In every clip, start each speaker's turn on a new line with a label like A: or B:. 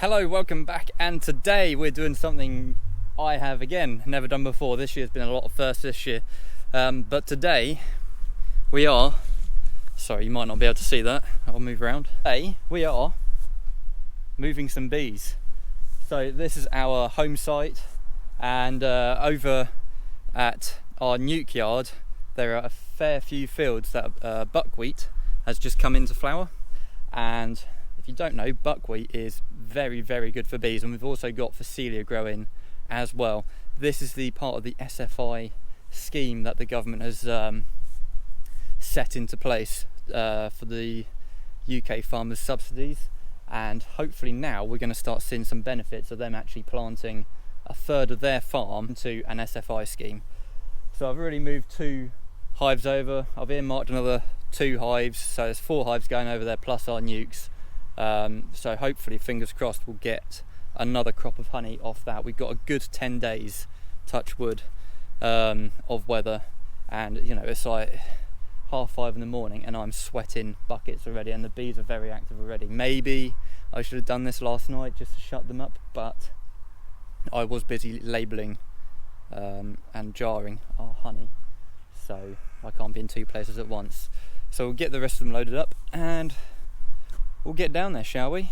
A: Hello, welcome back, and today we're doing something I have again never done before. This year's been a lot of firsts this year, but today we are, sorry you might not be able to see that, I'll move around. Today we are moving some bees. So this is our home site, and over at our nuke yard there are a fair few fields that buckwheat has just come into flower. And if you don't know, buckwheat is very good for bees, and we've also got Phacelia growing as well. This is the part of the SFI scheme that the government has set into place for the UK farmers' subsidies, and hopefully now we're going to start seeing some benefits of them actually planting a third of their farm to an SFI scheme. So I've already moved 2 hives over. I've earmarked another 2 hives, so there's 4 hives going over there plus our nukes. So hopefully, fingers crossed, we'll get another crop of honey off that. We've got a good 10 days, touch wood, of weather, and you know, it's like 5:30 in the morning and I'm sweating buckets already, and the bees are very active already. Maybe I should have done this last night just to shut them up, but I was busy labelling and jarring our honey, so I can't be in 2 places at once. So we'll get the rest of them loaded up and we'll get down there, shall we?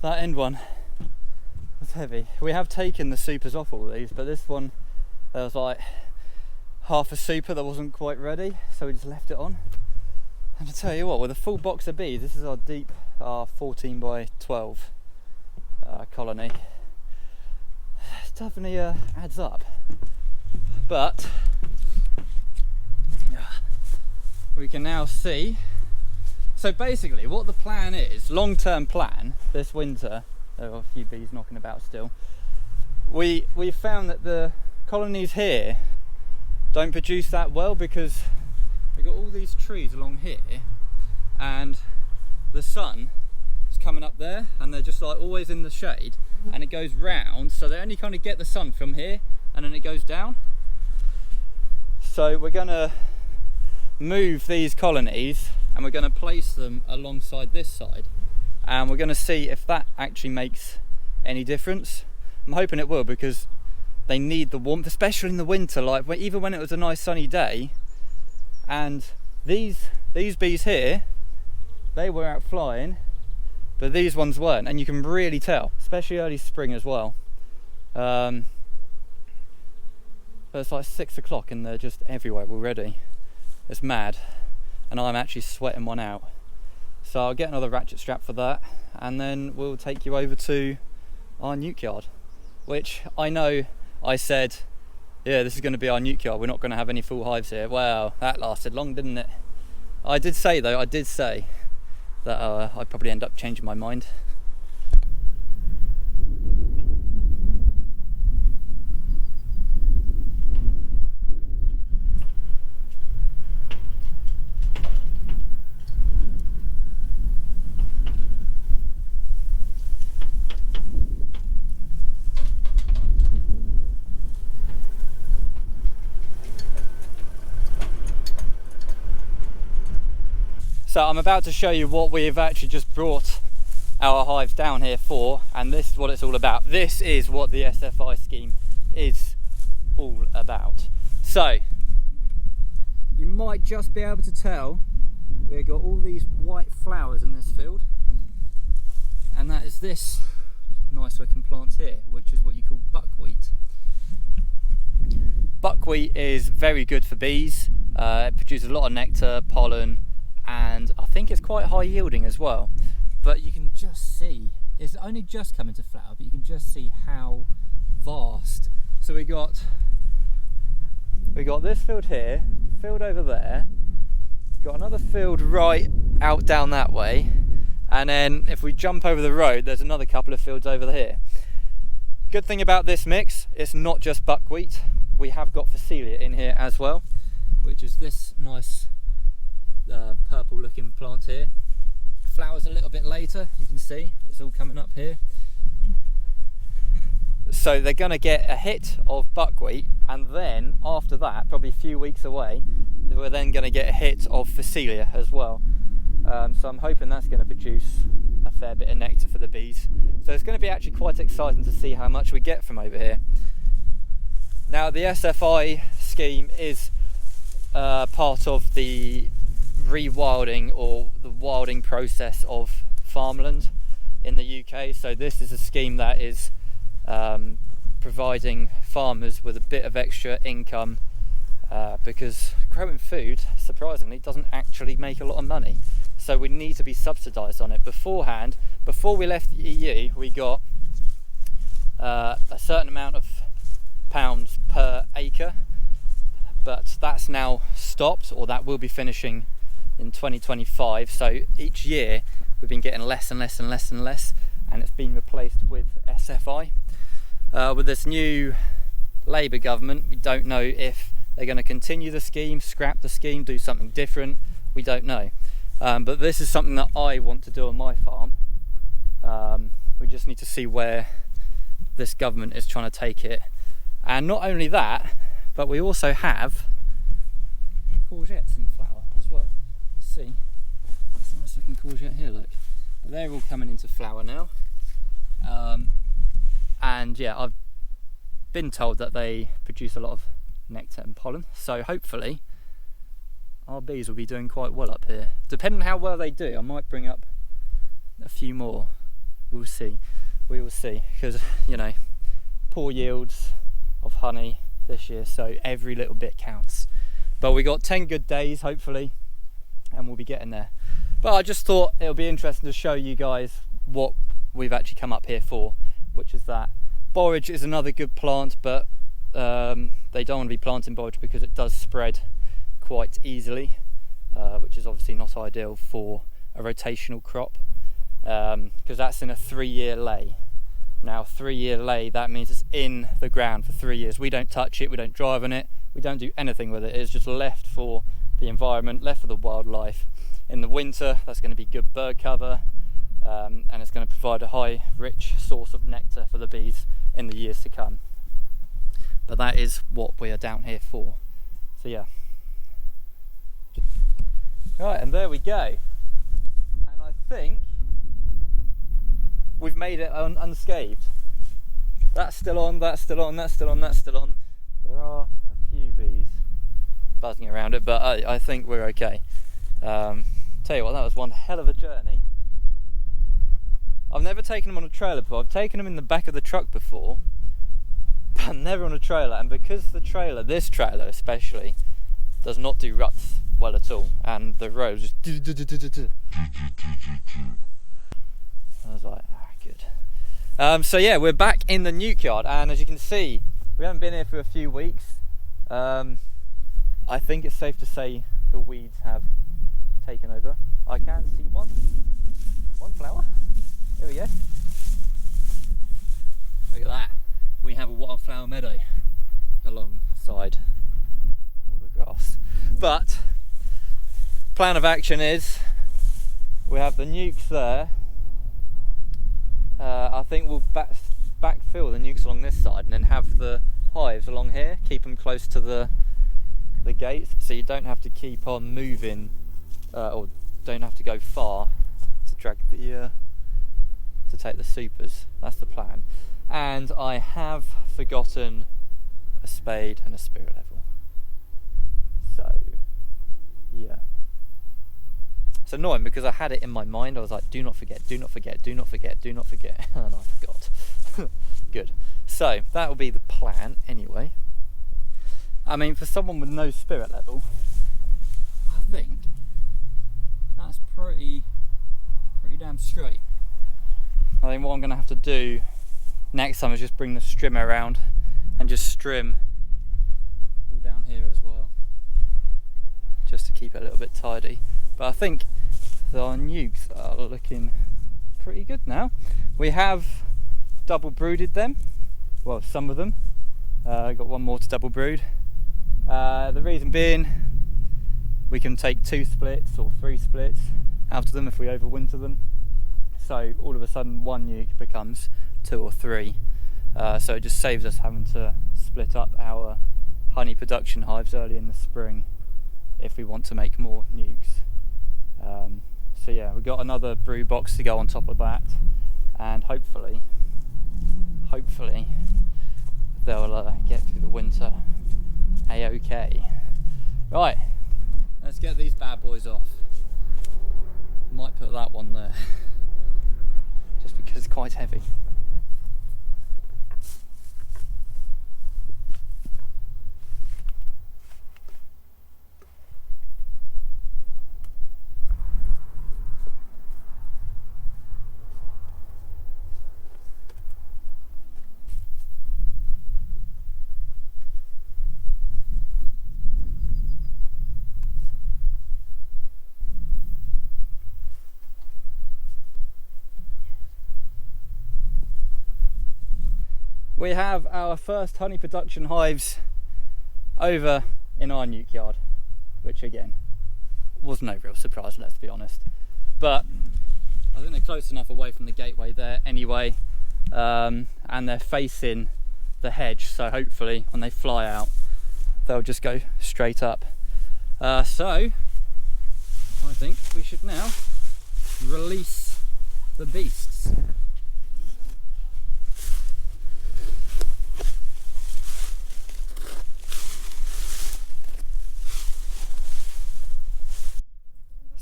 A: That end one was heavy. We have taken the supers off all these, but this one, there was like half a super that wasn't quite ready, so we just left it on. And I tell you what, with a full box of bees, this is our deep, our 14 by 12 colony. It definitely adds up. But we can now see. So basically what the plan is, long-term plan, this winter, there are a few bees knocking about still, we've found that the colonies here don't produce that well because we've got all these trees along here and the sun is coming up there and they're just like always in the shade, and it goes round, so they only kind of get the sun from here and then it goes down. So we're going to move these colonies and we're going to place them alongside this side, and we're going to see if that actually makes any difference. I'm hoping it will, because they need the warmth, especially in the winter, like even when it was a nice sunny day. And these bees here, they were out flying, but these ones weren't, and you can really tell, especially early spring as well. But it's like 6 o'clock and they're just everywhere already. It's mad. And I'm actually sweating one out. So I'll get another ratchet strap for that, and then we'll take you over to our nuke yard, which I know I said, yeah, this is going to be our nuke yard, we're not going to have any full hives here. Well, that lasted long, didn't it? I did say that I'd probably end up changing my mind. So I'm about to show you what we've actually just brought our hives down here for, and this is what it's all about. This is what the SFI scheme is all about. So you might just be able to tell we've got all these white flowers in this field, and that is this nice looking plant here, which is what you call buckwheat. Buckwheat is very good for bees. It produces a lot of nectar, pollen, and I think it's quite high yielding as well. But you can just see, it's only just come into flower, but you can just see how vast. So we got this field here, field over there, got another field right out down that way, and then if we jump over the road, there's another couple of fields over here. Good thing about this mix, it's not just buckwheat. We have got Phacelia in here as well, which is this nice purple looking plant here. Flowers a little bit later, you can see it's all coming up here. So they're going to get a hit of buckwheat, and then after that, probably a few weeks away, we're then going to get a hit of Phacelia as well. So I'm hoping that's going to produce a fair bit of nectar for the bees. So it's going to be actually quite exciting to see how much we get from over here. Now the SFI scheme is part of the rewilding or the wilding process of farmland in the UK. So this is a scheme that is providing farmers with a bit of extra income because growing food, surprisingly, doesn't actually make a lot of money. So we need to be subsidised on it. Beforehand, before we left the EU, we got a certain amount of pounds per acre, but that's now stopped, or that will be finishing in 2025. So each year we've been getting less and less and less and less, and it's been replaced with SFI. With this new Labour government, we don't know if they're going to continue the scheme, scrap the scheme, do something different. We don't know. But this is something that I want to do on my farm. We just need to see where this government is trying to take it. And not only that, but we also have courgettes in flower as well. Let's see. That's a nice looking courgette here, look. They're all coming into flower now. And yeah, I've been told that they produce a lot of nectar and pollen. So hopefully our bees will be doing quite well up here. Depending on how well they do, I might bring up a few more. We'll see. We will see. Because, you know, poor yields of honey this year, so every little bit counts. But we got 10 good days, hopefully, and we'll be getting there. But I just thought it'll be interesting to show you guys what we've actually come up here for, which is that borage is another good plant, but they don't want to be planting borage because it does spread quite easily, which is obviously not ideal for a rotational crop, because that's in a 3-year lay. Now 3-year lay, that means it's in the ground for 3 years. We don't touch it, we don't drive on it, we don't do anything with it. It's just left for the environment, left for the wildlife. In the winter, that's going to be good bird cover, and it's going to provide a high, rich source of nectar for the bees in the years to come. But that is what we are down here for. So yeah. Right, and there we go. And I think we've made it unscathed. That's still on, that's still on, that's still on, that's still on. There are a few bees buzzing around it, but I think we're okay. Tell you what, that was one hell of a journey. I've never taken them on a trailer before. I've taken them in the back of the truck before, but never on a trailer. And because the trailer, this trailer especially, does not do ruts well at all, and the road just I was like, good. So yeah, we're back in the nuke yard, and as you can see, we haven't been here for a few weeks. I think it's safe to say the weeds have taken over. I can see one flower. There we go. Look at that. We have a wildflower meadow alongside all the grass. But plan of action is we have the nukes there. I think we'll backfill the nukes along this side and then have the hives along here, keep them close to the gates, so you don't have to keep on moving or don't have to go far to drag the to take the supers. That's the plan. And I have forgotten a spade and a spirit level. So yeah, it's annoying because I had it in my mind. I was like, do not forget, do not forget, do not forget, do not forget, and I forgot. Good. So that will be the plan anyway. I mean, for someone with no spirit level, I think that's pretty damn straight. I think what I'm going to have to do next time is just bring the strimmer around and just strim all down here as well, just to keep it a little bit tidy. But I think our nukes are looking pretty good now. We have double brooded them, well, some of them. Got one more to double brood. The reason being, we can take 2 splits or 3 splits out of them if we overwinter them. So all of a sudden one nuke becomes 2 or 3. So it just saves us having to split up our honey production hives early in the spring if we want to make more nukes. So yeah, we've got another brood box to go on top of that, and hopefully they'll get through the winter a-okay. Right, let's get these bad boys off. Might put that one there just because it's quite heavy. We have our first honey production hives over in our nuke yard, which again was no real surprise, let's be honest. But I think they're close enough away from the gateway there anyway, and they're facing the hedge, so hopefully when they fly out they'll just go straight up. So I think we should now release the beasts.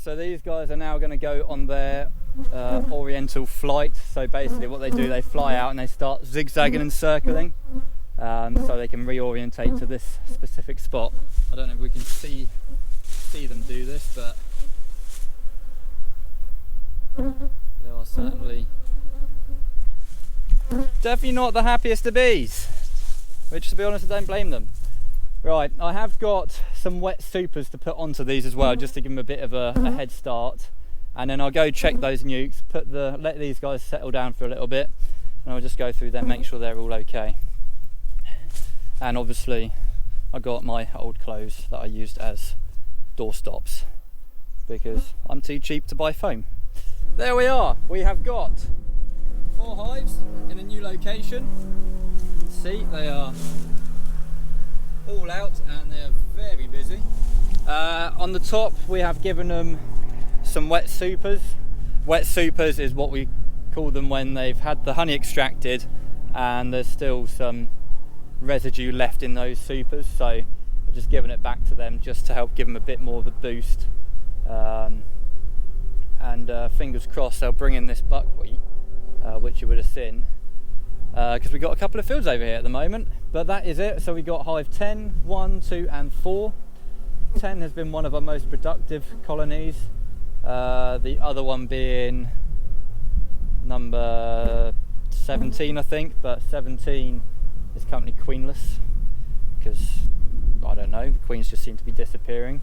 A: So these guys are now going to go on their oriental flight. So basically what they do, they fly out and they start zigzagging and circling, so they can reorientate to this specific spot. I don't know if we can see them do this, but they are certainly definitely not the happiest of bees, which, to be honest, I don't blame them. Right, I have got some wet supers to put onto these as well, just to give them a bit of a head start, and then I'll go check those nukes, let these guys settle down for a little bit, and I'll just go through them, make sure they're all okay. And obviously I got my old clothes that I used as door stops because I'm too cheap to buy foam. There we are, we have got 4 hives in a new location. See, they are all out and they're very busy. On the top we have given them some wet supers. Wet supers is what we call them when they've had the honey extracted and there's still some residue left in those supers, so I've just given it back to them just to help give them a bit more of a boost, and fingers crossed they'll bring in this buckwheat, which you would have seen, because we've got a couple of fields over here at the moment. But that is it. So we got hive 10, 1, 2 and 4. 10 has been one of our most productive colonies, the other one being number 17 I think, but 17 is currently queenless because, I don't know, the queens just seem to be disappearing.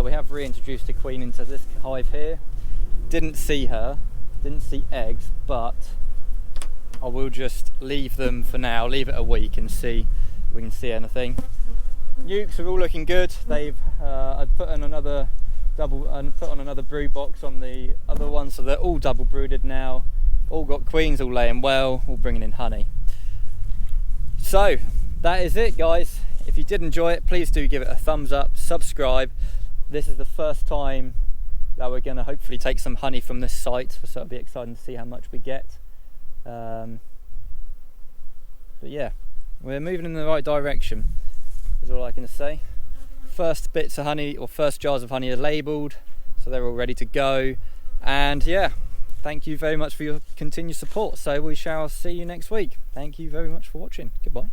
A: We have reintroduced a queen into this hive here. Didn't see her, didn't see eggs, but I will just leave them for now, leave it a week and see if we can see anything. Nukes are all looking good. They've I've put on another brood box on the other one, so they're all double brooded now, all got queens, all laying well, all bringing in honey. So that is it, guys. If you did enjoy it, please do give it a thumbs up, subscribe. This is the first time that we're going to hopefully take some honey from this site, so it'll be exciting to see how much we get. But yeah, we're moving in the right direction is all I can say. first bits of honey, or first jars of honey, are labelled, so they're all ready to go. And yeah, thank you very much for your continued support. So we shall see you next week. Thank you very much for watching. Goodbye.